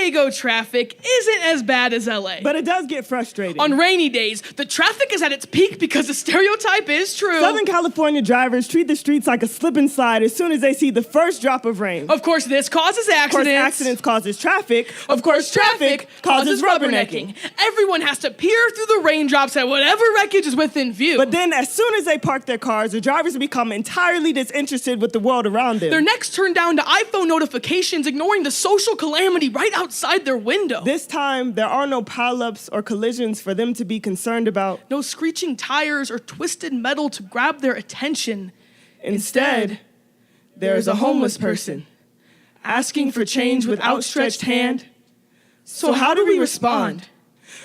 Diego traffic isn't as bad as LA. But it does get frustrating. On rainy days, the traffic is at its peak because the stereotype is true. Southern California drivers treat the streets like a slip and slide as soon as they see the first drop of rain. Of course, this causes accidents. Of course, accidents causes traffic. Of course, traffic causes rubbernecking. Everyone has to peer through the raindrops at whatever wreckage is within view. But then, as soon as they park their cars, the drivers become entirely disinterested with the world around them. Their necks turn down to iPhone notifications, ignoring the social calamity right outside their window. This time, there are no pileups or collisions for them to be concerned about. No screeching tires or twisted metal to grab their attention. Instead, there is a homeless person asking for change with outstretched hand. So how do we respond?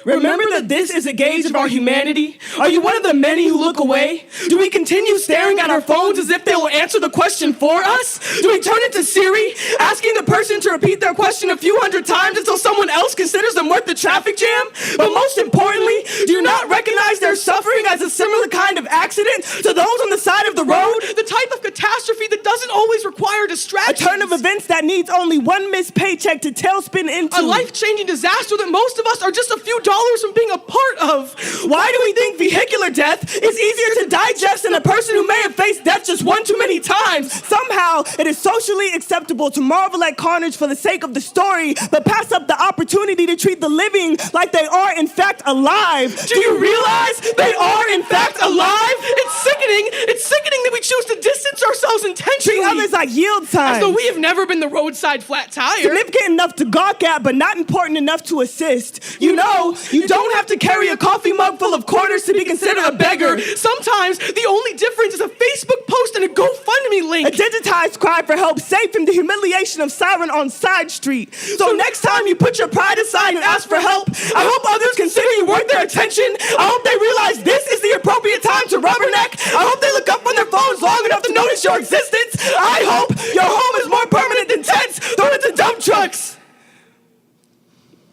Remember that this is a gauge of our humanity? Are you one of the many who look away? Do we continue staring at our phones as if they will answer the question for us? Do we turn it to Siri, asking the person to repeat their question a few hundred times until someone else considers them worth the traffic jam? But most importantly, do you not recognize their suffering as a similar kind of accident to those on the side of the road? The type of catastrophe that doesn't always require distractions. A turn of events that needs only one missed paycheck to tailspin into. A life-changing disaster that most of us are just a few dollars from being a part of. Why do we think vehicular death is easier to digest than a person who may have faced death just one too many times? Somehow, it is socially acceptable to marvel at carnage for the sake of the story, but pass up the opportunity to treat the living like they are in fact alive. Do you realize they are in fact alive? It's sickening. It's sickening that we choose to distance ourselves intentionally. Treat others like yield signs. As though we have never been the roadside flat tire. Significant enough to gawk at, but not important enough to assist. You know, you don't have to carry a coffee mug full of quarters to be considered a beggar. Sometimes the only difference is a Facebook post and a GoFundMe link. A digitized cry for help saved from the humiliation of siren on side street. So next time you put your pride aside and ask for help, I hope others consider you worth their attention. I hope they realize this is the appropriate time to rubberneck. I hope they look up on their phones long enough to notice your existence. I hope your home is more permanent than tents thrown into dump trucks.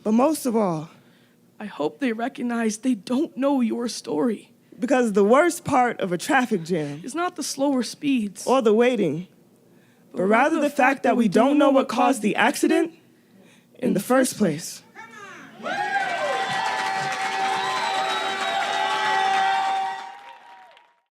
But most of all, I hope they recognize they don't know your story. Because the worst part of a traffic jam is not the slower speeds or the waiting, but rather the fact that we don't know what caused the accident in the first place.